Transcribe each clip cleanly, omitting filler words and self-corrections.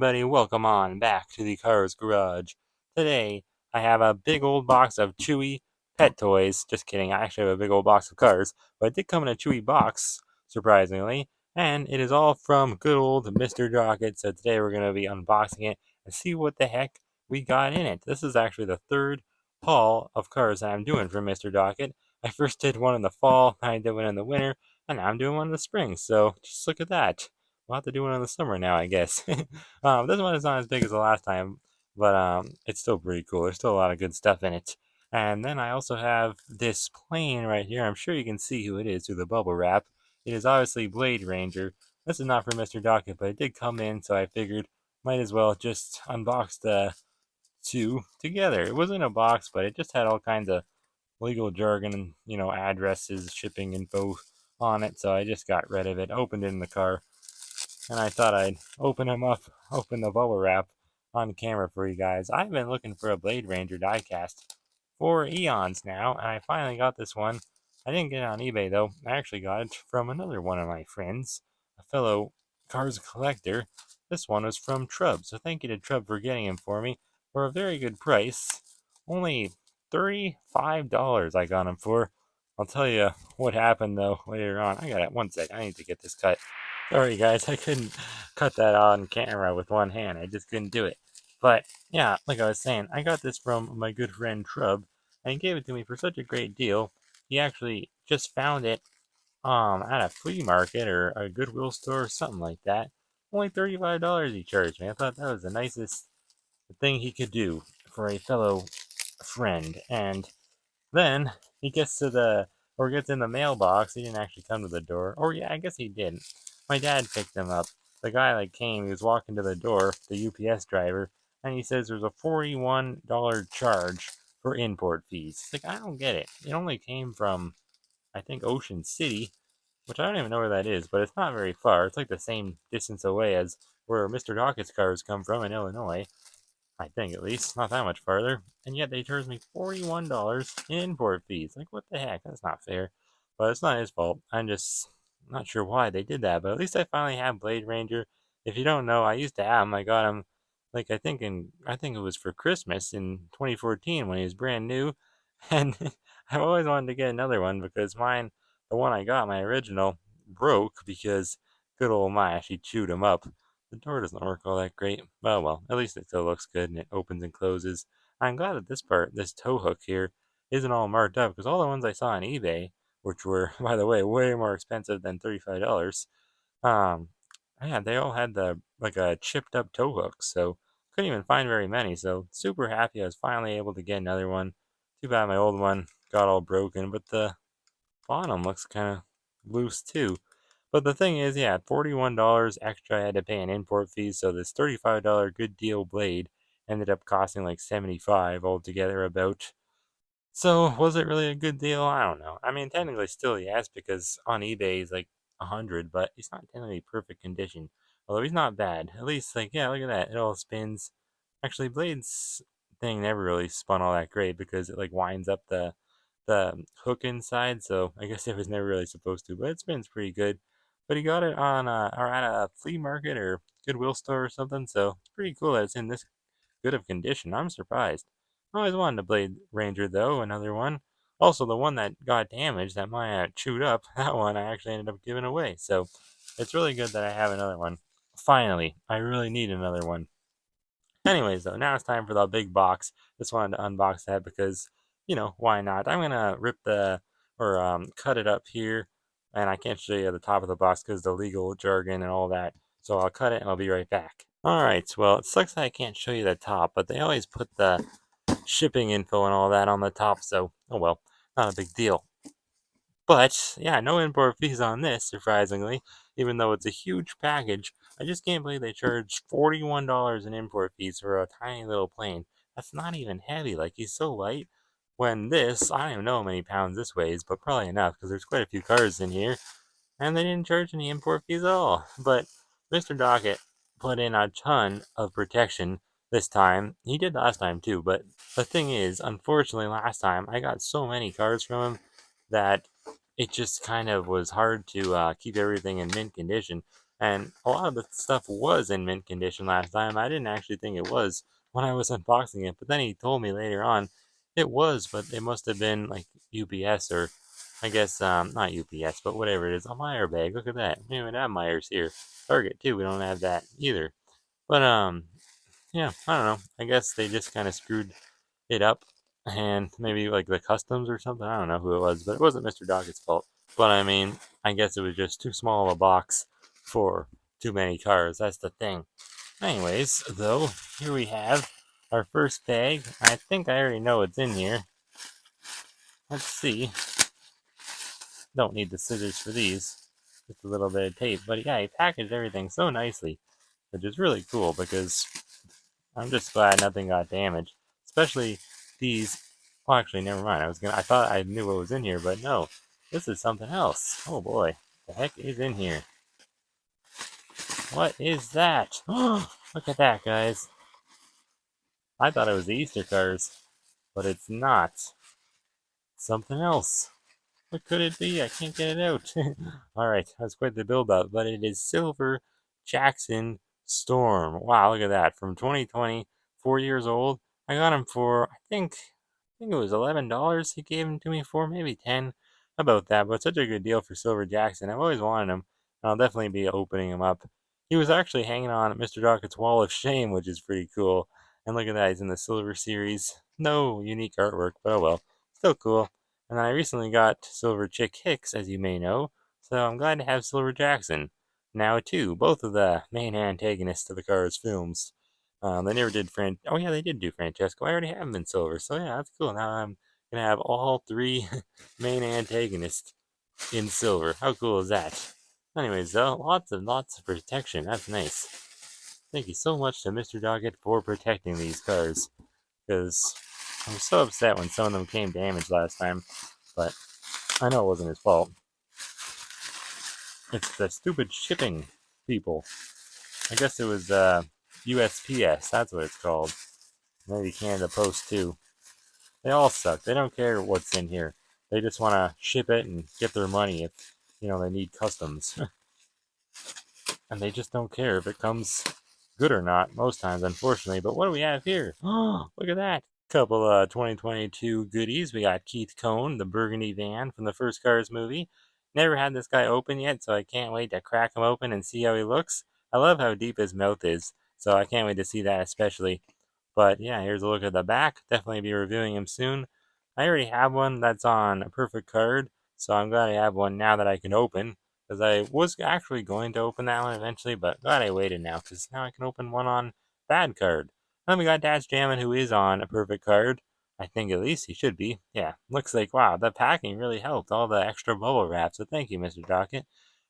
everybody, welcome on back to the Cars Garage. Today, I have a big old box of Chewy pet toys. Just kidding, I actually have a big old box of cars, but it did come in a Chewy box, surprisingly, and it is all from good old Mr. Docket, so today we're going to be unboxing it and see what the heck we got in it. This is actually the third haul of cars that I'm doing for Mr. Docket. I first did one in the fall, then I did one in the winter, and now I'm doing one in the spring, so just look at that. We'll have to do one in the summer now, I guess. This one is not as big as the last time, but it's still pretty cool. There's still a lot of good stuff in it. And then I also have this plane right here. I'm sure you can see who it is through the bubble wrap. It is obviously Blade Ranger. This is not for Mr. Docket, but it did come in, so I figured might as well just unbox the two together. It wasn't a box, but it just had all kinds of legal jargon and, addresses, shipping info on it, so I just got rid of it, opened it in the car, and I thought I'd open the bubble wrap on camera for you guys. I've been looking for a Blade Ranger diecast for eons now, and I finally got this one. I didn't get it on eBay though. I actually got it from another one of my friends, a fellow cars collector. This one was from Trub, so thank you to Trub for getting him for me for a very good price. Only $35 I got him for. I'll tell you what happened though later on. I got it. One sec. I need to get this cut. Sorry guys, I couldn't cut that on camera with one hand. I just couldn't do it. But yeah, like I was saying, I got this from my good friend Trub, and he gave it to me for such a great deal. He actually just found it at a flea market or a Goodwill store or something like that. Only $35 he charged me. I thought that was the nicest thing he could do for a fellow friend. And then he gets in the mailbox. He didn't actually come to the door. Or yeah, I guess he did. My dad picked him up. The guy came, he was walking to the door, the UPS driver, and he says there's a $41 charge for import fees. It's like, I don't get it. It only came from, I think, Ocean City, which I don't even know where that is, but it's not very far. It's like the same distance away as where Mr. Docket's cars come from in Illinois. I think at least, not that much farther, and yet they charged me $41 in import fees. Like, what the heck? That's not fair. But it's not his fault. I'm just not sure why they did that. But at least I finally have Blade Ranger. If you don't know, I used to have him. I got him, like I think it was for Christmas in 2014 when he was brand new, and I've always wanted to get another one because mine, the one I got, my original, broke because good old my she chewed him up. The door doesn't work all that great. Well, at least it still looks good and it opens and closes. I'm glad that this tow hook here, isn't all marked up because all the ones I saw on eBay, which were, by the way, way more expensive than $35, um, yeah, they all had like a chipped up tow hook, so couldn't even find very many. So super happy I was finally able to get another one. Too bad my old one got all broken, but the bottom looks kind of loose too. But the thing is, yeah, $41 extra I had to pay an import fee, so this $35 good deal blade ended up costing like $75 altogether about. So was it really a good deal? I don't know. I mean, technically still yes, because on eBay he's like 100, but he's not technically perfect condition. Although he's not bad. At least, like, yeah, look at that. It all spins. Actually, Blade's thing never really spun all that great because it like winds up the hook inside, so I guess it was never really supposed to, but it spins pretty good. But he got it on or at a flea market or Goodwill store or something, so it's pretty cool that it's in this good of condition. I'm surprised. I always wanted a Blade Ranger though, another one. Also, the one that got damaged, that my chewed up, that one I actually ended up giving away. So it's really good that I have another one. Finally, I really need another one. Anyways, though, now it's time for the big box. Just wanted to unbox that because, why not? I'm gonna rip or cut it up here, and I can't show you the top of the box because the legal jargon and all that. So I'll cut it and I'll be right back. All right. Well, it sucks that I can't show you the top, but they always put the shipping info and all that on the top. So, oh well, not a big deal. But yeah, no import fees on this, surprisingly, even though it's a huge package. I just can't believe they charge $41 in import fees for a tiny little plane. That's not even heavy, like he's so light. When this, I don't even know how many pounds this weighs, but probably enough because there's quite a few cars in here, and they didn't charge any import fees at all. But Mr. Docket put in a ton of protection this time. He did last time too, but the thing is, unfortunately, last time I got so many cars from him that it just kind of was hard to keep everything in mint condition. And a lot of the stuff was in mint condition last time. I didn't actually think it was when I was unboxing it, but then he told me later on it was, but it must have been like UPS or I guess not UPS, but whatever it is, a Meyer bag. Look at that. We don't have Myers here. Target too. We don't have that either. But yeah, I don't know. I guess they just kind of screwed it up, and maybe like the customs or something. I don't know who it was, but it wasn't Mr. Docket's fault. But I mean, I guess it was just too small of a box for too many cars. That's the thing. Anyways, though, here we have our first bag. I think I already know what's in here. Let's see. Don't need the scissors for these. Just a little bit of tape. But yeah, he packaged everything so nicely, which is really cool because I'm just glad nothing got damaged. Especially these. Well, actually, never mind. I thought I knew what was in here, but no. This is something else. Oh boy. The heck is in here? What is that? Oh, look at that, guys. I thought it was the Easter cars, but it's not. Something else. What could it be? I can't get it out. Alright, that's quite the build up, but it is Silver Jackson Storm. Wow, look at that. From 2020, 4 years old. I got him for I think it was $11 he gave him to me for, maybe 10 about that, but such a good deal for Silver Jackson. I've always wanted him, and I'll definitely be opening him up. He was actually hanging on Mr. Docket's Wall of Shame, which is pretty cool. And look at that, he's in the Silver Series. No unique artwork, but oh well. Still cool. And then I recently got Silver Chick Hicks, as you may know, so I'm glad to have Silver Jackson. Now, too, both of the main antagonists of the Cars films. They never did Oh yeah, they did do Francesco. I already have him in silver, so yeah, that's cool. Now I'm gonna have all three main antagonists in silver. How cool is that? Anyways, though, lots of protection. That's nice. Thank you so much to Mr. Doggett for protecting these cars, because I was so upset when some of them came damaged last time. But I know it wasn't his fault. It's the stupid shipping people. I guess it was USPS. That's what it's called. Maybe Canada Post too. They all suck. They don't care what's in here. They just want to ship it and get their money if they need customs. And they just don't care if it comes good or not most times, unfortunately. But what do we have here? Oh, look at that. Couple 2022 goodies. We got Keith Cone, the burgundy van from the first Cars movie. Never had this guy open yet, so I can't wait to crack him open and see how he looks. I love how deep his mouth is, so I can't wait to see that especially. But yeah, here's a look at the back. Definitely be reviewing him soon. I already have one that's on a perfect card, so I'm glad I have one now that I can open. Because I was actually going to open that one eventually, but glad I waited now, because now I can open one on bad card. Then we got Dash Jammin', who is on a perfect card. I think at least he should be. Yeah, looks like, wow, the packing really helped. All the extra bubble wrap. So thank you, Mr. Dockett,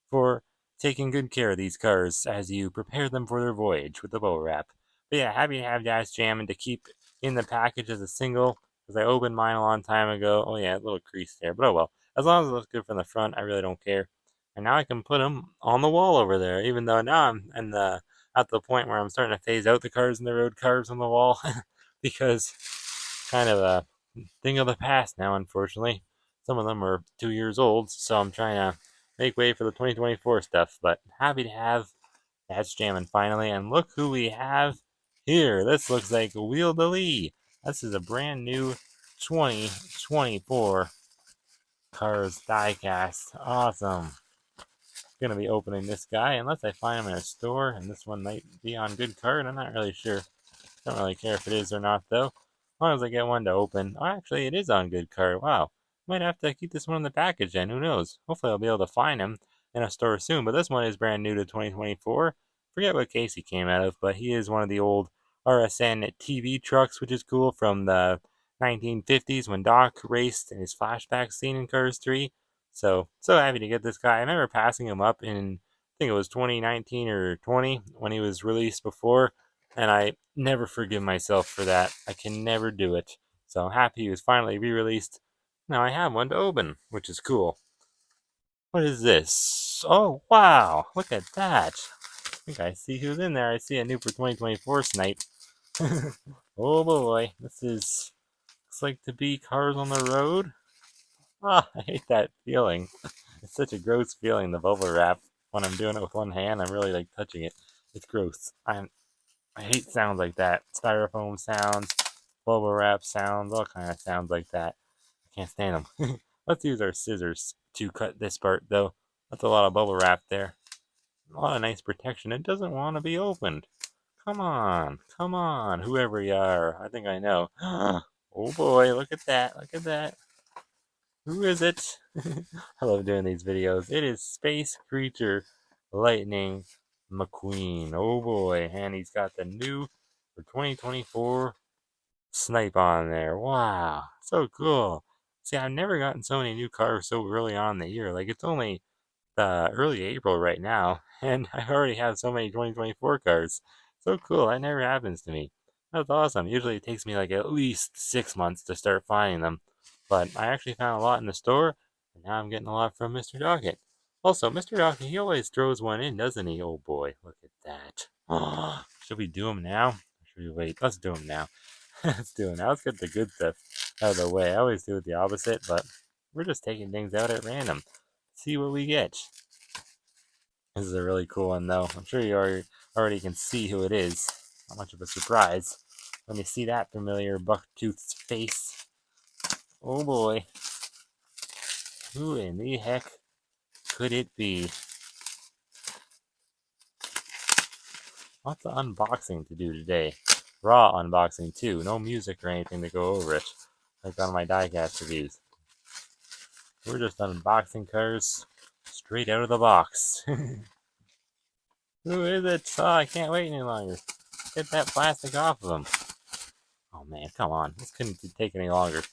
for taking good care of these cars as you prepare them for their voyage with the bubble wrap. But yeah, happy to have Dash Jammin' to keep in the package as a single, because I opened mine a long time ago. Oh yeah, a little crease there, but oh well. As long as it looks good from the front, I really don't care. And now I can put them on the wall over there, even though now I'm at the point where I'm starting to phase out the cars in the road cars on the wall because kind of a thing of the past now, unfortunately. Some of them are 2 years old, so I'm trying to make way for the 2024 stuff. But happy to have That's Jammin' finally. And look who we have here. This looks like Wheel de Lee. This is a brand new 2024 Cars diecast. Awesome. Gonna be opening this guy unless I find him in a store, and this one might be on good card. I'm not really sure. Don't really care if it is or not though. As long as I get one to open. Oh, actually, it is on good card. Wow. Might have to keep this one in the package then. Who knows? Hopefully, I'll be able to find him in a store soon. But this one is brand new to 2024. Forget what case he came out of, but he is one of the old RSN TV trucks, which is cool from the 1950s when Doc raced in his flashback scene in Cars 3. So happy to get this guy. I remember passing him up in, I think it was 2019 or 20 when he was released before, and I never forgive myself for that. I can never do it. So I'm happy he was finally re-released. Now I have one to open, which is cool. What is this? Oh, wow. Look at that. I think I see who's in there. I see a new for 2024 Snipe. Oh boy. Looks like to be Cars on the Road. Ah, I hate that feeling. It's such a gross feeling, the bubble wrap when I'm doing it with one hand, I'm really like touching it. It's gross. I hate sounds like that. Styrofoam sounds, bubble wrap sounds, all kind of sounds like that. I can't stand them. Let's use our scissors to cut this part, though. That's a lot of bubble wrap there. A lot of nice protection. It doesn't want to be opened. Come on, whoever you are. I think I know. Oh boy, look at that, look at that. Who is it? I love doing these videos. It is Space Creature Lightning McQueen. Oh boy, and he's got the new for 2024 snipe on there. Wow, so cool. See, I've never gotten so many new cars so early on in the year. Like, it's only early April right now, and I already have so many 2024 cars. So cool, that never happens to me. That's awesome. Usually it takes me like at least 6 months to start finding them, but I actually found a lot in the store, and now I'm getting a lot from Mr. Docket. Also, Mr. Docket, he always throws one in, doesn't he? Oh boy, look at that. Oh, should we do them now? Or should we wait? Let's do them now. Let's do it now. Let's get the good stuff out of the way. I always do it the opposite, but we're just taking things out at random. See what we get. This is a really cool one, though. I'm sure you already can see who it is. Not much of a surprise when you see that familiar bucktooth's face. Oh boy. Who in the heck could it be? Lots of unboxing to do today. Raw unboxing, too. No music or anything to go over it, like on my diecast reviews. We're just unboxing cars straight out of the box. Who is it? Oh, I can't wait any longer. Get that plastic off of them. Oh man, come on. This couldn't take any longer.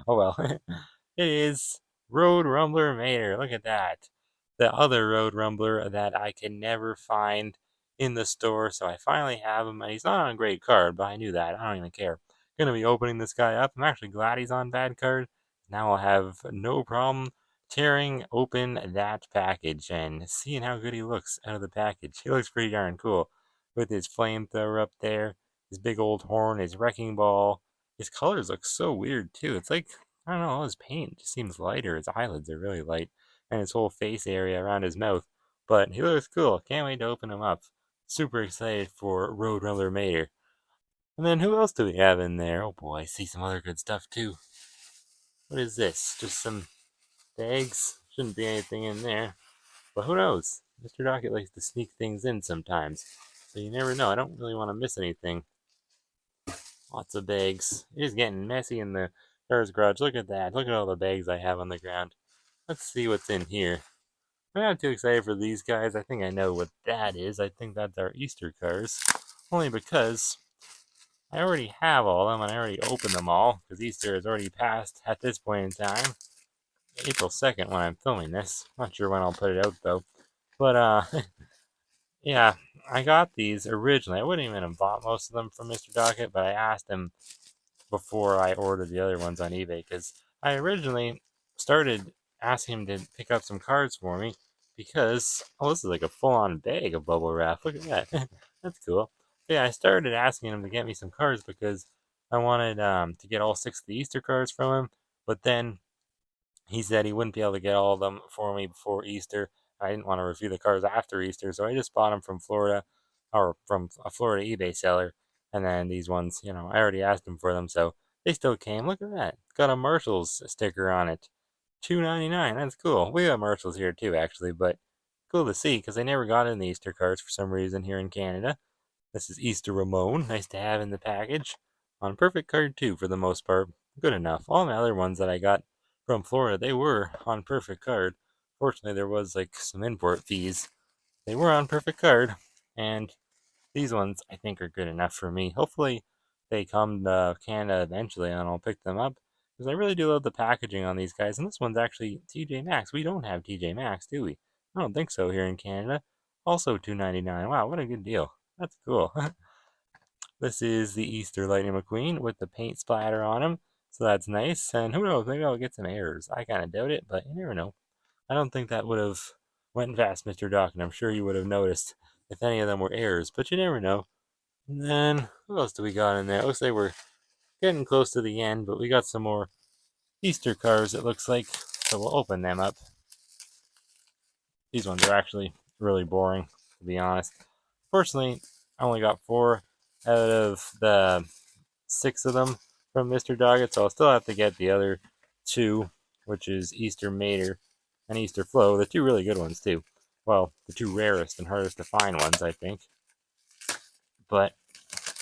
Oh well. It is Road Rumbler Mater. Look at that. The other Road Rumbler that I can never find in the store, so I finally have him. And he's not on a great card, but I knew that. I don't even care. Gonna be opening this guy up. I'm actually glad he's on bad card. Now I'll have no problem tearing open that package and seeing how good he looks out of the package. He looks pretty darn cool with his flamethrower up there, his big old horn, his wrecking ball. His colors look so weird too. It's like, I don't know, all his paint just seems lighter. His eyelids are really light, and his whole face area around his mouth. But he looks cool. Can't wait to open him up. Super excited for Road Runner Mater. And then who else do we have in there? Oh boy, I see some other good stuff too. What is this? Just some bags? Shouldn't be anything in there. But who knows? Mr. Docket likes to sneak things in sometimes. So you never know. I don't really want to miss anything. Lots of bags. It is getting messy in the car's garage. Look at that. Look at all the bags I have on the ground. Let's see what's in here. I'm not too excited for these guys. I think I know what that is. I think that's our Easter cars. Only because I already have all of them and I already opened them all. Because Easter has already passed at this point in time. April 2nd when I'm filming this. Not sure when I'll put it out though. But, yeah, I got these originally. I wouldn't even have bought most of them from Mr. Docket, but I asked him before I ordered the other ones on eBay because I originally started asking him to pick up some cards for me because, oh, this is like a full-on bag of bubble wrap. Look at that. That's cool. But yeah, I started asking him to get me some cards because I wanted to get all 6 of the Easter cards from him, but then he said he wouldn't be able to get all of them for me before Easter. I didn't want to review the cars after Easter, so I just bought them from Florida, or from a Florida eBay seller. And then these ones, I already asked him for them, so they still came. Look at that. Got a Marshalls sticker on it. $2.99. That's cool. We got Marshalls here too, actually, but cool to see because I never got in the Easter cards for some reason here in Canada. This is Easter Ramon. Nice to have in the package. On perfect card too, for the most part. Good enough. All my other ones that I got from Florida, they were on perfect card. Fortunately, there was like some import fees. They were on perfect card, and these ones I think are good enough for me. Hopefully, they come to Canada eventually, and I'll pick them up because I really do love the packaging on these guys. And this one's actually TJ Maxx. We don't have TJ Maxx, do we? I don't think so here in Canada. Also $2.99. Wow, what a good deal. That's cool. This is the Easter Lightning McQueen with the paint splatter on him. So that's nice. And who knows, maybe I'll get some errors. I kind of doubt it, but you never know. I don't think that would have went past Mr. Doc, and I'm sure you would have noticed if any of them were errors, but you never know. And then, what else do we got in there? It looks like we're getting close to the end, but we got some more Easter cars, it looks like. So we'll open them up. These ones are actually really boring, to be honest. Fortunately, I only got 4 out of the 6 of them from Mr. Doggett, so I'll still have to get the other 2, which is Easter Mater and Easter Flow, the 2 really good ones too. Well, the 2 rarest and hardest to find ones, I think. But,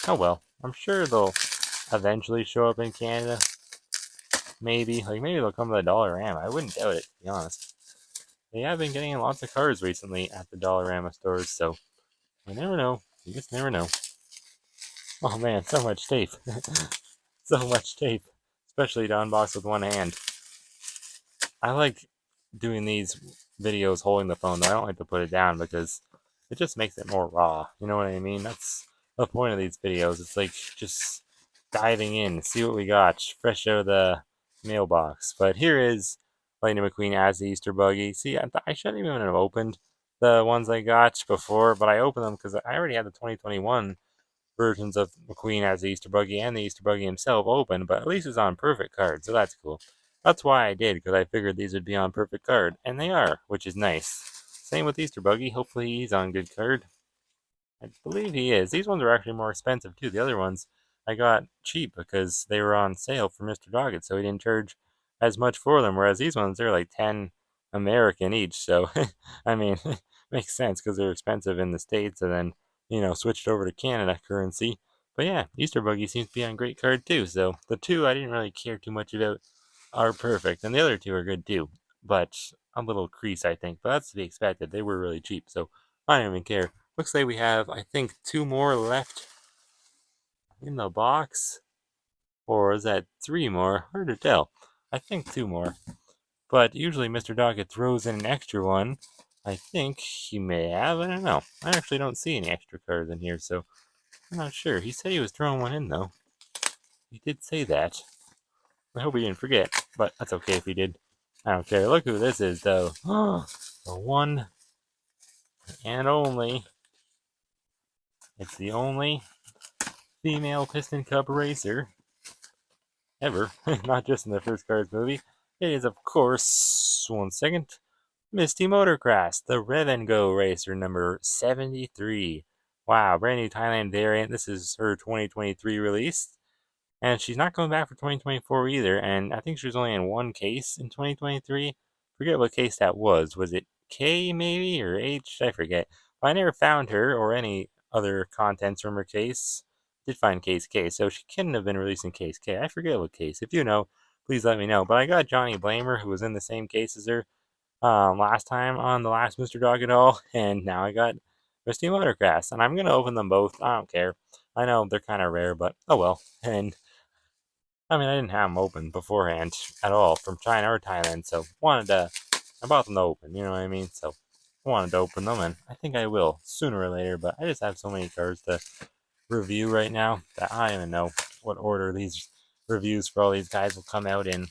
oh well. I'm sure they'll eventually show up in Canada. Maybe. Like, maybe they'll come to the Dollarama. I wouldn't doubt it, to be honest. They have been getting lots of cars recently at the Dollarama stores, so you never know. You just never know. Oh man, so much tape. So much tape. Especially to unbox with one hand. I like doing these videos holding the phone, though. I don't like to put it down because it just makes it more raw. You know what I mean? That's the point of these videos. It's like just diving in, see what we got, fresh out of the mailbox. But here is Lightning McQueen as the Easter Buggy. See, I shouldn't even have opened the ones I got before, but I opened them because I already had the 2021 versions of McQueen as the Easter Buggy and the Easter Buggy himself open, but at least it's on perfect card, so that's cool. That's why I did, because I figured these would be on perfect card, and they are, which is nice. Same with Easter Buggy. Hopefully he's on good card. I believe he is. These ones are actually more expensive too. The other ones I got cheap because they were on sale for Mr. Doggett, so he didn't charge as much for them. Whereas these ones they're like 10 American each. So I mean, makes sense because they're expensive in the States and then, switched over to Canada currency. But yeah, Easter Buggy seems to be on great card too. So the 2 I didn't really care too much about are perfect, and the other 2 are good too. But a little crease, I think. But that's to be expected. They were really cheap, so I don't even care. Looks like we have, I think, 2 more left in the box. Or is that 3 more? Hard to tell. I think 2 more. But usually Mr. Doggett throws in an extra one. I think he may have. I don't know. I actually don't see any extra cards in here, so I'm not sure. He said he was throwing one in, though. He did say that. I hope he didn't forget, but that's okay if he did. I don't care. Look who this is, though. The one and only. It's the only female Piston Cup racer ever, not just in the first Cars movie. It is, of course, one second, Misti Motorkrass, the Rev and Go racer number 73. Wow, brand new Thailand variant. This is her 2023 release. And she's not coming back for 2024 either. And I think she was only in one case in 2023. Forget what case that was. Was it K maybe or H? I forget. But I never found her or any other contents from her case. Did find case K, so she couldn't have been releasing case K. I forget what case. If you know, please let me know. But I got Johnny Blamer, who was in the same case as her last time on the last Mr. Doggett haul, and now I got Misti Motorkrass, and I'm gonna open them both. I don't care. I know they're kind of rare, but oh well. And I mean, I didn't have them open beforehand at all from China or Thailand, so I bought them to open, you know what I mean? So I wanted to open them, and I think I will sooner or later, but I just have so many cards to review right now that I don't even know what order these reviews for all these guys will come out in.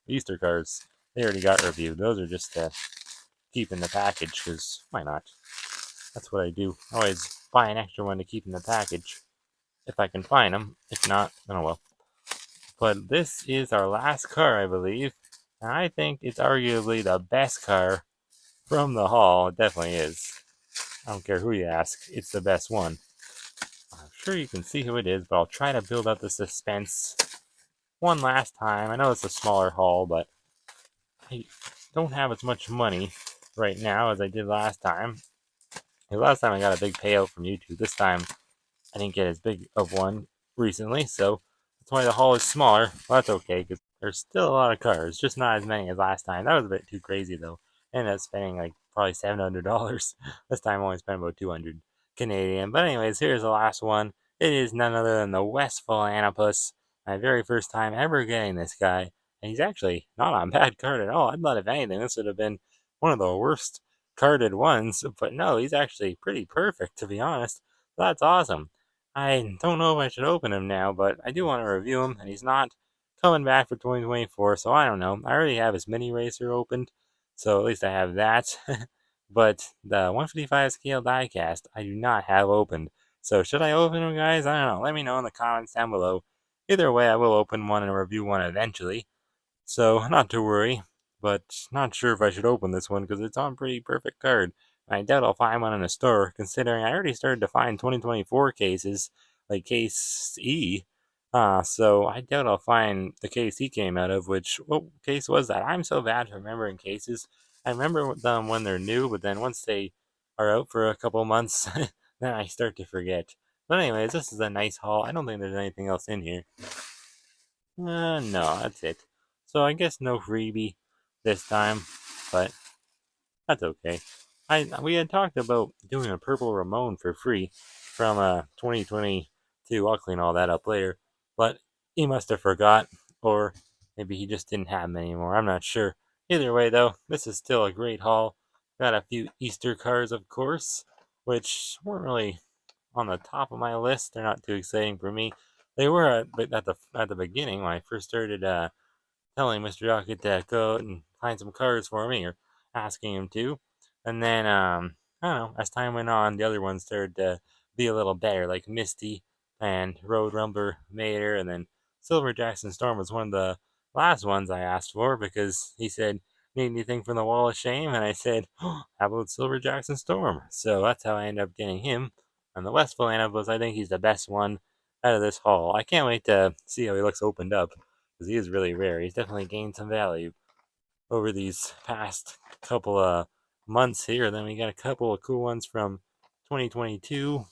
Easter cards, they already got reviewed. Those are just to keep in the package, because why not? That's what I do. I always buy an extra one to keep in the package if I can find them. If not, then oh well. But this is our last car, I believe. And I think it's arguably the best car from the haul. It definitely is. I don't care who you ask, it's the best one. I'm sure you can see who it is, but I'll try to build up the suspense one last time. I know it's a smaller haul, but I don't have as much money right now as I did last time. Last time I got a big payout from YouTube. This time I didn't get as big of one recently, so that's why the haul is smaller. Well, that's okay, because there's still a lot of cars, just not as many as last time. That was a bit too crazy, though. I ended up spending like probably $700. This time I only spent about 200 Canadian. But anyways, here's the last one. It is none other than the Westfall Anapus. My very first time ever getting this guy. And he's actually not on bad card at all. I thought if anything, this would have been one of the worst carded ones. But no, he's actually pretty perfect, to be honest. That's awesome. I don't know if I should open him now, but I do want to review him, and he's not coming back for 2024, so I don't know. I already have his mini racer opened, so at least I have that. But the 155 scale diecast I do not have opened. So should I open him, guys? I don't know. Let me know in the comments down below. Either way, I will open one and review one eventually. So not to worry, but not sure if I should open this one because it's on pretty perfect card. I doubt I'll find one in a store, considering I already started to find 2024 cases, like case E. So I doubt I'll find the case he came out of, which, what case was that? I'm so bad at remembering cases. I remember them when they're new, but then once they are out for a couple months, then I start to forget. But anyways, this is a nice haul. I don't think there's anything else in here. No, that's it. So I guess no freebie this time, but that's okay. We had talked about doing a purple Ramon for free from 2022. I'll clean all that up later, but he must have forgot, or maybe he just didn't have them anymore. I'm not sure. Either way, though, this is still a great haul. Got a few Easter cars, of course, which weren't really on the top of my list. They're not too exciting for me. They were at the beginning when I first started telling Mr. Docket to go out and find some cars for me, or asking him to. And then, I don't know, as time went on, the other ones started to be a little better, like Misty and Road Rumble Mater, and then Silver Jackson Storm was one of the last ones I asked for because he said, "Need anything from the Wall of Shame?" And I said, "Oh, how about Silver Jackson Storm?" So that's how I ended up getting him. And the Westfall Anubis, I think he's the best one out of this haul. I can't wait to see how he looks opened up because he is really rare. He's definitely gained some value over these past couple of months here. Then we got a couple of cool ones from 2022,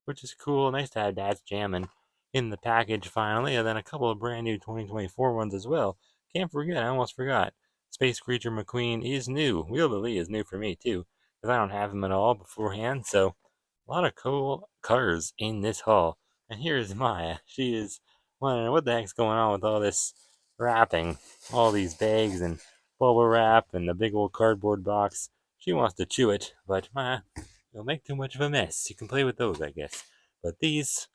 which is cool. Nice to have Dad's jamming in the package finally, and then a couple of brand new 2024 ones as well. Can't forget, I almost forgot. Space Creature McQueen is new. Wheel to Lee is new for me too, because I don't have him at all beforehand. So a lot of cool cars in this haul. And here's Maya. She is wondering what the heck's going on with all this wrapping, all these bags and bubble wrap and the big old cardboard box. She wants to chew it, but it'll make too much of a mess. You can play with those, I guess. But these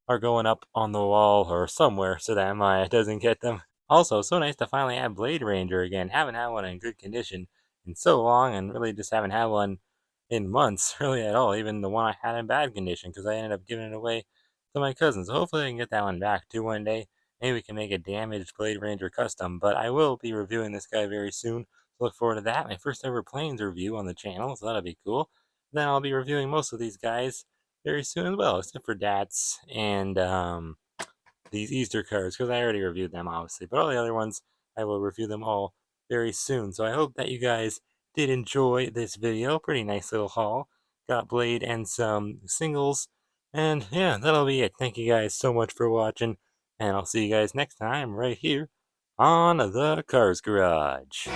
are going up on the wall or somewhere so that Maya doesn't get them. Also, so nice to finally have Blade Ranger again. Haven't had one in good condition in so long, and really just haven't had one in months, really at all. Even the one I had in bad condition, because I ended up giving it away to my cousin. So hopefully I can get that one back too one day. Maybe we can make a damaged Blade Ranger custom. But I will be reviewing this guy very soon. So look forward to that. My first ever planes review on the channel, so that'll be cool. Then I'll be reviewing most of these guys very soon as well, except for Dats and these Easter cards, because I already reviewed them, obviously. But all the other ones, I will review them all very soon. So I hope that you guys did enjoy this video. Pretty nice little haul. Got Blade and some singles. And yeah, that'll be it. Thank you guys so much for watching. And I'll see you guys next time right here on the Cars Garage.